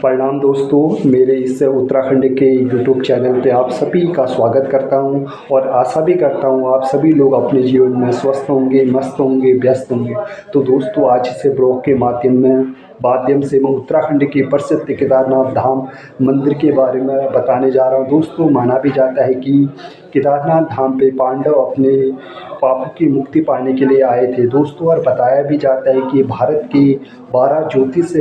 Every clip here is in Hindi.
प्रणाम दोस्तों, मेरे इस उत्तराखंड के यूट्यूब चैनल पे आप सभी का स्वागत करता हूं और आशा भी करता हूं आप सभी लोग अपने जीवन में स्वस्थ होंगे, मस्त होंगे, व्यस्त होंगे। तो दोस्तों, आज से ब्लॉग के माध्यम से मैं उत्तराखंड के प्रसिद्ध केदारनाथ धाम मंदिर के बारे में बताने जा रहा हूं। दोस्तों, माना भी जाता है कि केदारनाथ धाम पे पांडव अपने पापों की मुक्ति पाने के लिए आए थे दोस्तों। और बताया भी जाता है कि भारत के 12 ज्योतिष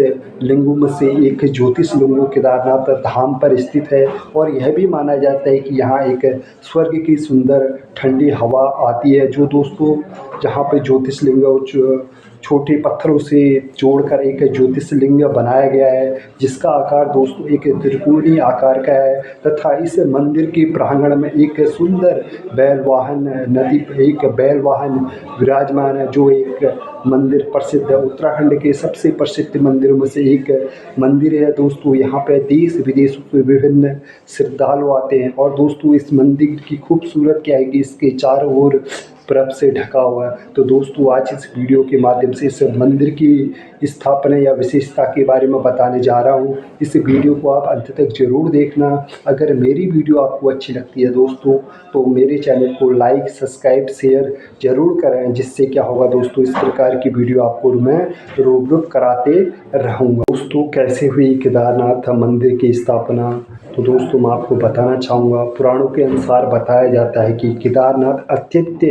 लिंगों में से एक ज्योतिर्लिंग केदारनाथ धाम पर स्थित है। और यह भी माना जाता है कि यहाँ एक स्वर्ग की सुंदर ठंडी हवा आती है, जो दोस्तों जहाँ पे ज्योतिर्लिंग छोटे पत्थरों से जोड़कर एक ज्योतिर्लिंग बनाया गया है, जिसका आकार दोस्तों एक त्रिकोणीय आकार का है। तथा इस मंदिर के प्रांगण में एक सुंदर बैल वाहन नदी एक बैल वाहन विराजमान है, जो एक मंदिर प्रसिद्ध है। उत्तराखंड के सबसे प्रसिद्ध मंदिरों में से एक मंदिर है दोस्तों। यहाँ पे देश विदेशों से विभिन्न श्रद्धालु आते हैं। और दोस्तों, इस मंदिर की खूबसूरत क्या है कि इसके चारों ओर बर्फ से ढका हुआ है। तो दोस्तों, आज इस वीडियो के माध्यम से इस मंदिर की स्थापना या विशेषता के बारे में बताने जा रहा हूँ। इस वीडियो को आप अंत तक जरूर देखना। अगर मेरी वीडियो आपको अच्छी लगती है दोस्तों, तो मेरे चैनल को लाइक, सब्सक्राइब, शेयर जरूर करें, जिससे क्या होगा दोस्तों, इस प्रकार की वीडियो आपको मैं रोज कराते रहूँगा। दोस्तों, कैसे हुई केदारनाथ मंदिर की स्थापना, तो दोस्तों मैं आपको बताना चाहूँगा। पुराणों के अनुसार बताया जाता है कि केदारनाथ अत्यंत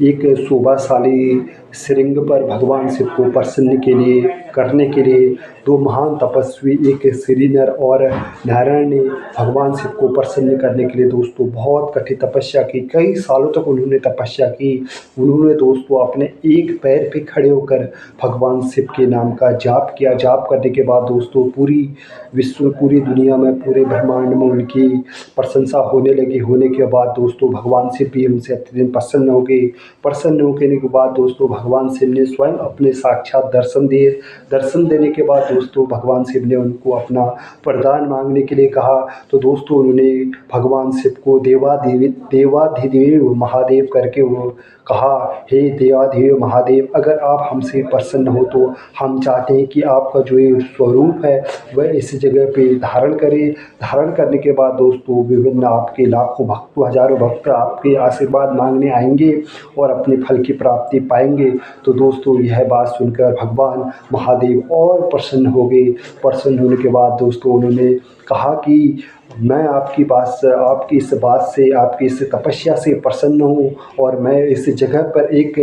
एक शोभाशाली श्रृंग पर भगवान शिव को प्रसन्न करने के लिए दो महान तपस्वी, एक श्रीनर और नारायण ने भगवान शिव को प्रसन्न करने के लिए दोस्तों बहुत कठिन तपस्या की। कई सालों तक उन्होंने तपस्या की। उन्होंने दोस्तों अपने एक पैर पे खड़े होकर भगवान शिव के नाम का जाप किया। जाप करने के बाद दोस्तों पूरी दुनिया में, पूरे ब्रह्मांड में उनकी प्रशंसा होने लगी। होने के बाद दोस्तों भगवान शिव भी उनसे अत्यधिक प्रसन्न हो गए। प्रसन्न होने के बाद दोस्तों भगवान शिव ने स्वयं अपने साक्षात दर्शन दिए। दर्शन देने के बाद दोस्तों भगवान शिव ने उनको अपना वरदान मांगने के लिए कहा। तो दोस्तों उन्होंने भगवान शिव को देवाधिदेव महादेव करके वो कहा, हे देवाधिदेव महादेव, अगर आप हमसे प्रसन्न हो तो हम चाहते हैं कि आपका जो ये स्वरूप है वह इस जगह पे धारण करे। धारण करने के बाद दोस्तों विभिन्न आपके लाखों भक्त, हजारों भक्त आपके आशीर्वाद मांगने आएंगे और अपने फल की प्राप्ति पाएंगे। तो दोस्तों यह बात सुनकर भगवान महादेव और प्रसन्न हो गए। प्रसन्न होने के बाद दोस्तों उन्होंने कहा कि मैं आपकी इस बात से, आपकी इस तपस्या से प्रसन्न हूँ और मैं इस जगह पर एक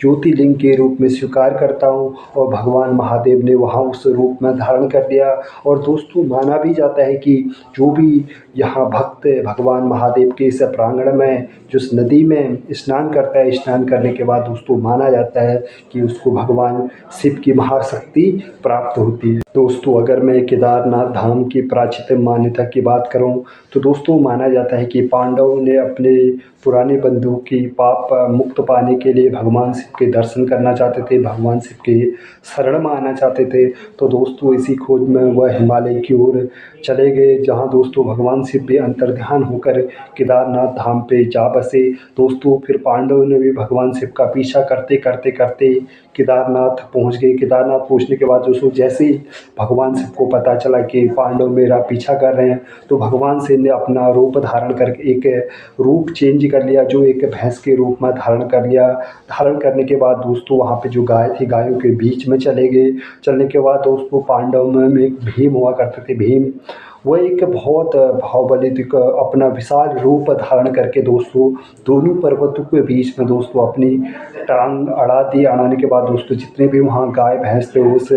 ज्योतिर्लिंग के रूप में स्वीकार करता हूँ। और भगवान महादेव ने वहाँ उस रूप में धारण कर दिया। और दोस्तों माना भी जाता है कि जो भी यहाँ भक्त भगवान महादेव के इस प्रांगण में जिस नदी में स्नान करता है, स्नान करने के बाद दोस्तों माना जाता है कि उसको भगवान शिव की महाशक्ति प्राप्त होती है। दोस्तों, अगर मैं केदारनाथ धाम की प्राचीन मान्यता की बात करूं, तो दोस्तों माना जाता है कि पांडवों ने अपने पुराने बंधुओं की पाप मुक्त पाने के लिए भगवान शिव के दर्शन करना चाहते थे, भगवान शिव के शरण में आना चाहते थे। तो दोस्तों इसी खोज में वह हिमालय की ओर चले गए, जहां दोस्तों भगवान शिव भी अंतर्ध्यान होकर केदारनाथ धाम पे जा बसे। दोस्तों फिर पांडवों ने भी भगवान शिव का पीछा करते करते करते केदारनाथ पहुंच गए। केदारनाथ पहुंचने के बाद दोस्तों जैसे ही भगवान शिव को पता चला कि पांडव मेरा पीछा कर रहे हैं, तो भगवान शिव ने अपना रूप धारण करके एक रूप चेंज कर लिया, जो एक भैंस के रूप में धारण कर लिया। धारण करने के बाद दोस्तों वहाँ पे जो गाय थी, गायों के बीच में चले गए। चलने के बाद दोस्तों पांडव में एक भीम हुआ करते थे। भीम वह एक बहुत भावबलित अपना विशाल रूप धारण करके दोस्तों दोनों पर्वतों के बीच में दोस्तों अपनी टांग अड़ा दी। अड़ाने के बाद दोस्तों जितने भी वहाँ गाय भैंस थे उस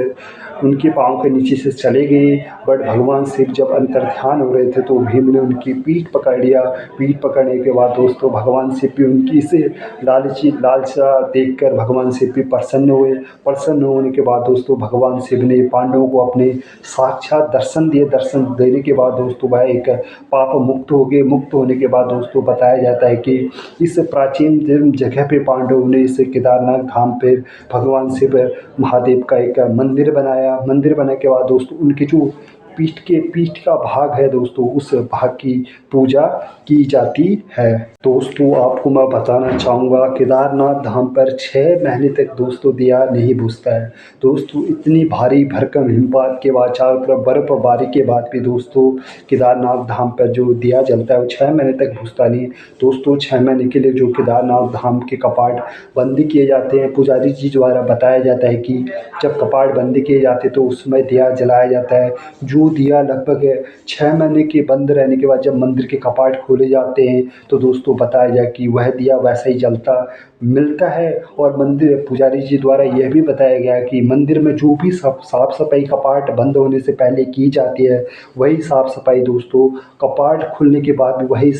उनके पाँव के नीचे से चले गए। बट भगवान शिव जब अंतर्ध्यान हो रहे थे तो भीम ने उनकी पीठ पकड़ लिया। पीठ पकड़ने के बाद दोस्तों भगवान शिव भी उनकी इसे लालसा देखकर भगवान शिव भी प्रसन्न हुए। प्रसन्न होने के बाद दोस्तों भगवान शिव ने पांडवों को अपने साक्षात दर्शन दिए। दर्शन देने के बाद दोस्तों वह एक पाप मुक्त हो गए। मुक्त होने के बाद दोस्तों बताया जाता है कि इस प्राचीन जगह पे पांडवों ने इस केदारनाथ धाम पे भगवान शिव महादेव का एक मंदिर बनाया। मंदिर बनाने के बाद दोस्तों उनकी जो पीठ का भाग है दोस्तों, उस भाग की पूजा की जाती है। दोस्तों आपको मैं बताना चाहूँगा, केदारनाथ धाम पर 6 महीने तक दोस्तों दिया नहीं बुझता है। दोस्तों इतनी भारी भरकम हिमपात के बाद, चारों तरफ बर्फबारी के बाद भी दोस्तों केदारनाथ धाम पर जो दिया जलता है वो 6 महीने तक बुझता नहीं है। दोस्तों 6 महीने के लिए जो केदारनाथ धाम के कपाट बंद किए जाते हैं, पुजारी जी द्वारा बताया जाता है कि जब कपाट बंद किए जाते हैं तो उसमें दिया जलाया जाता है। जो दिया लगभग 6 महीने के बंद रहने के बाद जब मंदिर के कपाट खोले जाते हैं तो दोस्तों बताया जाए कि वह दिया वैसा ही जलता मिलता है। और मंदिर पुजारी जी द्वारा यह भी बताया गया है कि मंदिर में जो भी साफ सफाई कपाट बंद होने से पहले की जाती है, वही साफ सफाई दोस्तों कपाट खुलने के बाद भी वही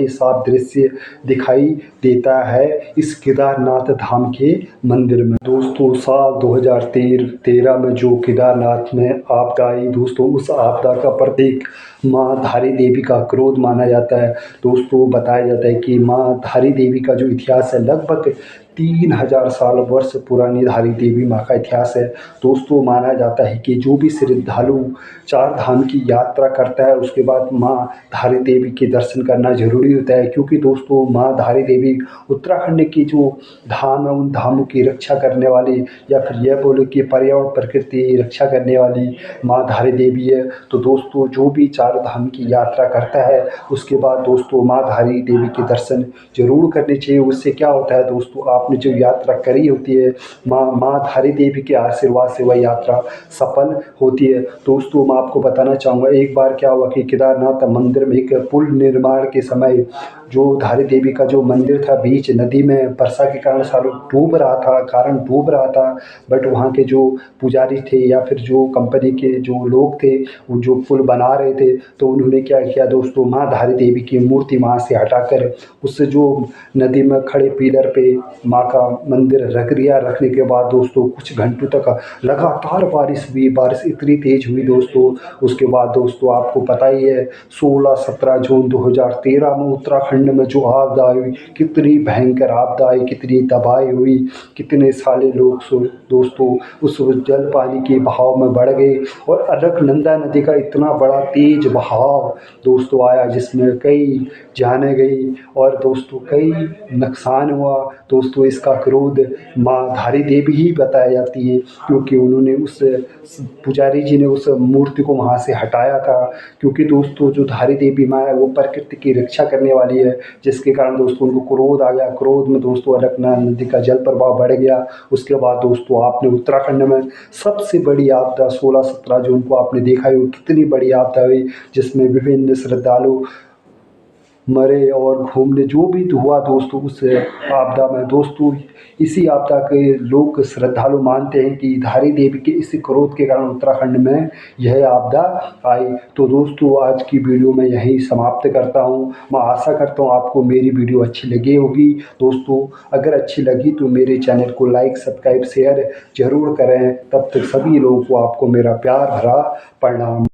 साफ दृश्य दिखाई देता है इस केदारनाथ धाम के मंदिर में। दोस्तों साल 2013 में जो केदारनाथ में आपदा आई दोस्तों, उस आपदा का प्रतीक माँ धारी देवी का क्रोध माना जाता है। दोस्तों बताया जाता है कि माँ धारी देवी का जो इतिहास है, लगभग 3000 साल वर्ष पुरानी धारी देवी माँ का इतिहास है। दोस्तों माना जाता है कि जो भी श्रद्धालु 4 धाम की यात्रा करता है उसके बाद माँ धारी देवी के दर्शन करना ज़रूरी होता है, क्योंकि दोस्तों माँ धारी देवी उत्तराखंड की जो धाम है उन धामों की रक्षा करने वाली, या फिर यह बोले कि पर्यावरण प्रकृति रक्षा करने वाली माँ धारी देवी है। तो दोस्तों जो भी 4 धाम की यात्रा करता है उसके बाद दोस्तों माँ धारी देवी के दर्शन जरूर करने चाहिए। उससे क्या होता है दोस्तों, आपने जो यात्रा करी होती है माँ धारी देवी के आशीर्वाद से वह यात्रा सफल होती है। दोस्तों मैं आपको बताना चाहूँगा, एक बार क्या हुआ कि केदारनाथ मंदिर में एक पुल निर्माण के समय जो धारी देवी का जो मंदिर था बीच नदी में वर्षा के कारण सालों डूब रहा था। बट वहाँ के जो पुजारी थे या फिर जो कंपनी के जो लोग थे वो जो पुल बना रहे थे, तो उन्होंने क्या किया दोस्तों, माँ धारी देवी की मूर्ति वहाँ से हटाकर उससे जो नदी में खड़े पिलर पे माँ का मंदिर रख दिया। रखने के बाद दोस्तों कुछ घंटों तक लगातार बारिश हुई, बारिश इतनी तेज हुई दोस्तों। उसके बाद दोस्तों आपको पता ही है 16-17 जून 2013 में उत्तराखंड में जो आपदा हुई, कितनी भयंकर आपदा आई, कितनी तबाही हुई, कितने सारे लोग दोस्तों उस जल पानी के बहाव में बढ़ गए। और अलकनंदा नदी का इतना बड़ा तेज बहाव दोस्तों आया जिसमें कई जाने गई और दोस्तों कई नुकसान हुआ। दोस्तों इसका क्रोध माँ धारी देवी ही बताई जाती है, क्योंकि उन्होंने उस पुजारी जी ने उस मूर्ति को वहाँ से हटाया था। क्योंकि दोस्तों जो धारी देवी माँ है वो प्रकृति की रक्षा करने वाली है, जिसके कारण दोस्तों उनको क्रोध आ गया। क्रोध में दोस्तों अलकनंदा नदी का जल प्रवाह बढ़ गया। उसके बाद दोस्तों आपने उत्तराखंड में सबसे बड़ी आपदा 16-17 जून को आपने देखा ही, कितनी बड़ी आपदा हुई जिसमें विभिन्न श्रद्धालु मरे और घूमने जो भी हुआ दोस्तों उस आपदा में। दोस्तों इसी आपदा के लोग श्रद्धालु मानते हैं कि धारी देवी के इसी क्रोध के कारण उत्तराखंड में यह आपदा आई। तो दोस्तों आज की वीडियो में यहीं समाप्त करता हूं। मैं आशा करता हूं आपको मेरी वीडियो अच्छी लगी होगी। दोस्तों अगर अच्छी लगी तो मेरे चैनल को लाइक सब्सक्राइब शेयर जरूर करें। तब तक सभी लोगों को आपको मेरा प्यार भरा प्रणाम।